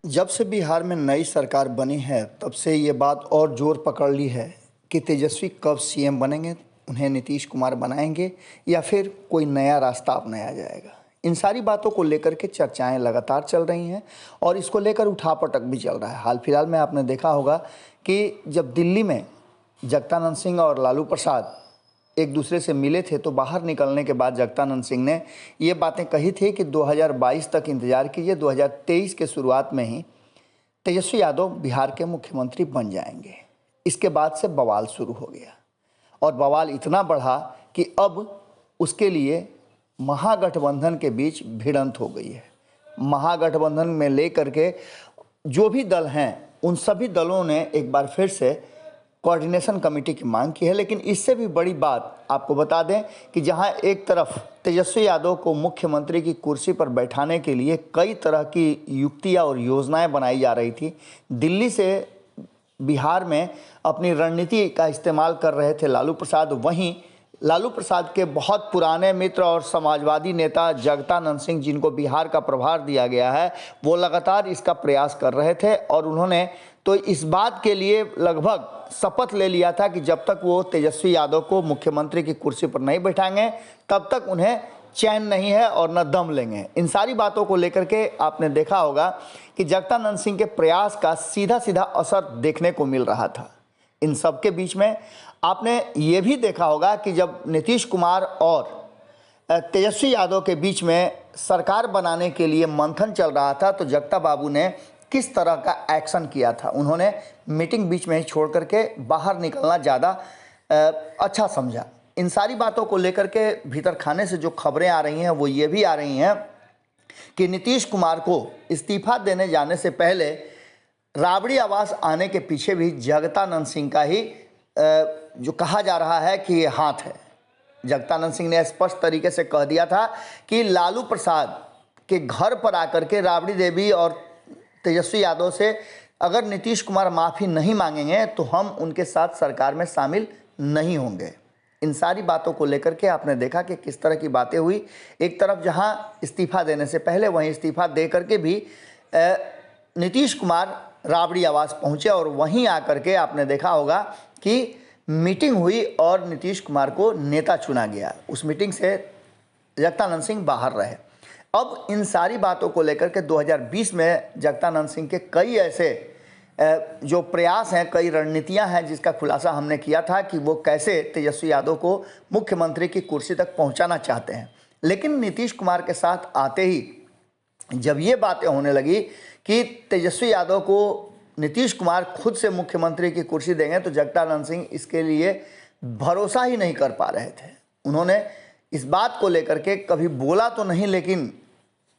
जब से बिहार में नई सरकार बनी है तब से ये बात और जोर पकड़ ली है कि तेजस्वी कब सीएम बनेंगे, उन्हें नीतीश कुमार बनाएंगे या फिर कोई नया रास्ता अपनाया जाएगा। इन सारी बातों को लेकर के चर्चाएं लगातार चल रही हैं और इसको लेकर उठापटक भी चल रहा है। हाल फिलहाल में आपने देखा होगा कि जब दिल्ली में जगदानंद सिंह और लालू प्रसाद एक दूसरे से मिले थे तो बाहर निकलने के बाद जगदानंद सिंह ने ये बातें कही थी कि 2022 तक इंतज़ार कीजिए, 2023 के शुरुआत में ही तेजस्वी यादव बिहार के मुख्यमंत्री बन जाएंगे। इसके बाद से बवाल शुरू हो गया और बवाल इतना बढ़ा कि अब उसके लिए महागठबंधन के बीच भिड़ंत हो गई है। महागठबंधन में लेकर के जो भी दल हैं उन सभी दलों ने एक बार फिर से कोऑर्डिनेशन कमेटी की मांग की है। लेकिन इससे भी बड़ी बात आपको बता दें कि जहां एक तरफ तेजस्वी यादव को मुख्यमंत्री की कुर्सी पर बैठाने के लिए कई तरह की युक्तियां और योजनाएं बनाई जा रही थी, दिल्ली से बिहार में अपनी रणनीति का इस्तेमाल कर रहे थे लालू प्रसाद। वहीं लालू प्रसाद के बहुत पुराने मित्र और समाजवादी नेता जगदानंद सिंह, जिनको बिहार का प्रभार दिया गया है, वो लगातार इसका प्रयास कर रहे थे और उन्होंने तो इस बात के लिए लगभग शपथ ले लिया था कि जब तक वो तेजस्वी यादव को मुख्यमंत्री की कुर्सी पर नहीं बैठाएंगे तब तक उन्हें चैन नहीं है और न दम लेंगे। इन सारी बातों को लेकर के आपने देखा होगा कि जगदानंद सिंह के प्रयास का सीधा सीधा असर देखने को मिल रहा था। इन सब के बीच में आपने ये भी देखा होगा कि जब नीतीश कुमार और तेजस्वी यादव के बीच में सरकार बनाने के लिए मंथन चल रहा था तो जगता बाबू ने किस तरह का एक्शन किया था। उन्होंने मीटिंग बीच में ही छोड़ करके बाहर निकलना ज़्यादा अच्छा समझा। इन सारी बातों को लेकर के भीतर खाने से जो खबरें आ रही हैं वो ये भी आ रही हैं कि नीतीश कुमार को इस्तीफा देने जाने से पहले राबड़ी आवास आने के पीछे भी जगदानंद सिंह का ही जो कहा जा रहा है कि ये हाथ है। जगदानंद सिंह ने स्पष्ट तरीके से कह दिया था कि लालू प्रसाद के घर पर आकर के राबड़ी देवी और तेजस्वी यादव से अगर नीतीश कुमार माफ़ी नहीं मांगेंगे तो हम उनके साथ सरकार में शामिल नहीं होंगे। इन सारी बातों को लेकर के आपने देखा कि किस तरह की बातें हुई। एक तरफ जहां इस्तीफा देने से पहले वहीं इस्तीफा दे करके भी नीतीश कुमार राबड़ी आवास पहुंचे और वहीं आकर के आपने देखा होगा कि मीटिंग हुई और नीतीश कुमार को नेता चुना गया। उस मीटिंग से जगदानंद सिंह बाहर रहे। अब इन सारी बातों को लेकर के 2020 में जगदानंद सिंह के कई ऐसे जो प्रयास हैं, कई रणनीतियां हैं जिसका खुलासा हमने किया था कि वो कैसे तेजस्वी यादव को मुख्यमंत्री की कुर्सी तक पहुंचाना चाहते हैं। लेकिन नीतीश कुमार के साथ आते ही जब ये बातें होने लगी कि तेजस्वी यादव को नीतीश कुमार खुद से मुख्यमंत्री की कुर्सी देंगे तो जगदानंद सिंह इसके लिए भरोसा ही नहीं कर पा रहे थे। उन्होंने इस बात को लेकर के कभी बोला तो नहीं, लेकिन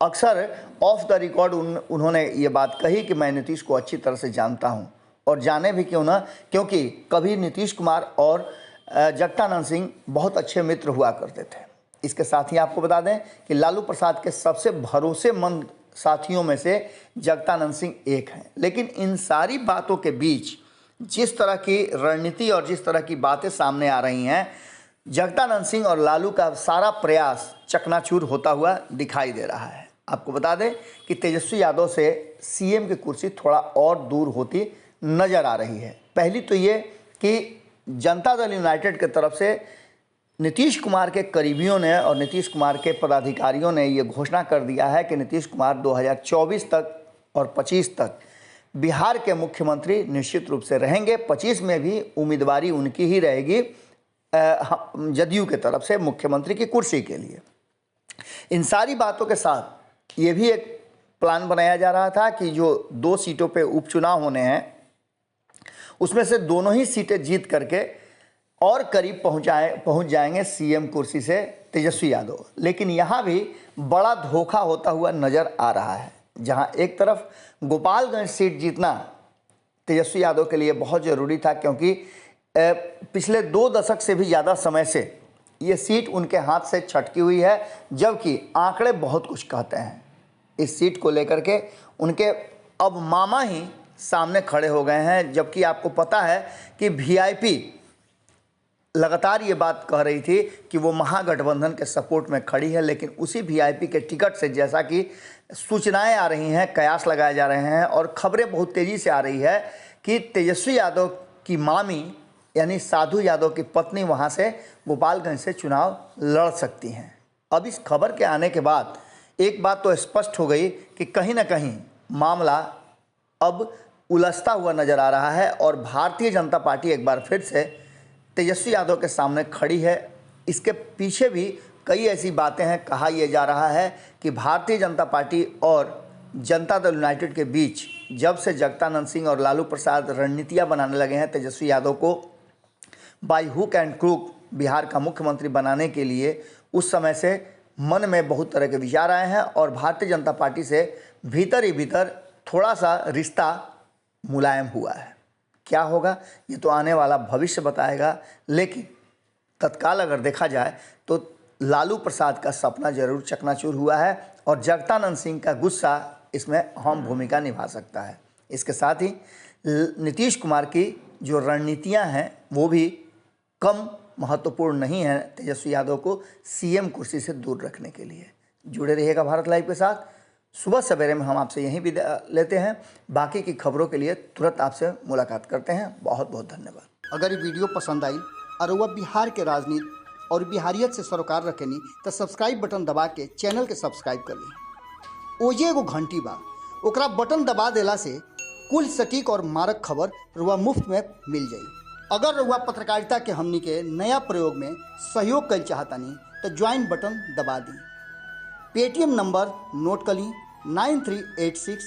अक्सर ऑफ द रिकॉर्ड उन्होंने ये बात कही कि मैं नीतीश को अच्छी तरह से जानता हूं और जाने भी क्यों ना, क्योंकि कभी नीतीश कुमार और जगदानंद सिंह बहुत अच्छे मित्र हुआ करते थे। इसके साथ ही आपको बता दें कि लालू प्रसाद के सबसे भरोसेमंद साथियों में से जगदानंद सिंह एक हैं। लेकिन इन सारी बातों के बीच जिस तरह की रणनीति और जिस तरह की बातें सामने आ रही हैं, जगदानंद सिंह और लालू का सारा प्रयास चकनाचूर होता हुआ दिखाई दे रहा है। आपको बता दें कि तेजस्वी यादव से सीएम की कुर्सी थोड़ा और दूर होती नजर आ रही है। पहली तो ये कि जनता दल यूनाइटेड की तरफ से नीतीश कुमार के करीबियों ने और नीतीश कुमार के पदाधिकारियों ने ये घोषणा कर दिया है कि नीतीश कुमार 2024 तक और 25 तक बिहार के मुख्यमंत्री निश्चित रूप से रहेंगे। 25 में भी उम्मीदवारी उनकी ही रहेगी जदयू के तरफ से मुख्यमंत्री की कुर्सी के लिए। इन सारी बातों के साथ ये भी एक प्लान बनाया जा रहा था कि जो 2 सीटों पे उपचुनाव होने हैं उसमें से दोनों ही सीटें जीत करके और करीब पहुंच जाएंगे सीएम कुर्सी से तेजस्वी यादव। लेकिन यहाँ भी बड़ा धोखा होता हुआ नज़र आ रहा है। जहाँ एक तरफ गोपालगंज सीट जीतना तेजस्वी यादव के लिए बहुत ज़रूरी था, क्योंकि पिछले 2 दशक से भी ज़्यादा समय से ये सीट उनके हाथ से छटकी हुई है, जबकि आंकड़े बहुत कुछ कहते हैं इस सीट को लेकर के। उनके अब मामा ही सामने खड़े हो गए हैं, जबकि आपको पता है कि वीआईपी लगातार ये बात कह रही थी कि वो महागठबंधन के सपोर्ट में खड़ी है, लेकिन उसी वीआईपी के टिकट से जैसा कि सूचनाएं आ रही हैं, कयास लगाए जा रहे हैं और खबरें बहुत तेज़ी से आ रही है कि तेजस्वी यादव की मामी यानी साधु यादव की पत्नी वहां से गोपालगंज से चुनाव लड़ सकती हैं। अब इस खबर के आने के बाद एक बात तो स्पष्ट हो गई कि कहीं ना कहीं मामला अब उलझता हुआ नजर आ रहा है और भारतीय जनता पार्टी एक बार फिर से तेजस्वी यादव के सामने खड़ी है। इसके पीछे भी कई ऐसी बातें हैं। कहा यह जा रहा है कि भारतीय जनता पार्टी और जनता दल यूनाइटेड के बीच जब से जगदानंद सिंह और लालू प्रसाद रणनीतियां बनाने लगे हैं तेजस्वी यादव को by hook and crook Bihar का मुख्यमंत्री बनाने के लिए, उस समय से मन में बहुत तरह के विचार आए हैं और भारतीय जनता पार्टी से भीतर ही भीतर थोड़ा सा रिश्ता मुलायम हुआ है। क्या होगा ये तो आने वाला भविष्य बताएगा, लेकिन तत्काल अगर देखा जाए तो लालू प्रसाद का सपना जरूर चकनाचूर हुआ है और जगदानंद सिंह का गुस्सा इसमें अहम भूमिका निभा सकता है। इसके साथ ही नीतीश कुमार की जो रणनीतियां हैं वो भी कम महत्वपूर्ण नहीं है तेजस्वी यादव को सीएम कुर्सी से दूर रखने के लिए। जुड़े रहिएगा भारत लाइव के साथ। सुबह सवेरे में हम आपसे यहीं विदा लेते हैं। बाकी की खबरों के लिए तुरंत आपसे मुलाकात करते हैं। बहुत बहुत धन्यवाद। अगर ये वीडियो पसंद आई और वह बिहार के राजनीति और बिहारियत से सरोकार रखेनी तो सब्सक्राइब बटन दबा के चैनल के सब्सक्राइब कर ली। ओजे एगो घंटी बा, ओकरा बटन दबा देला से कुल सटीक और मारक खबर रुआ मुफ्त में मिल जाई। अगर रुआ पत्रकारिता के हमनी के नया प्रयोग में सहयोग कर चाहतानी तो ज्वाइन बटन दबा दी। पेटीएम नंबर नोट कर ली 9386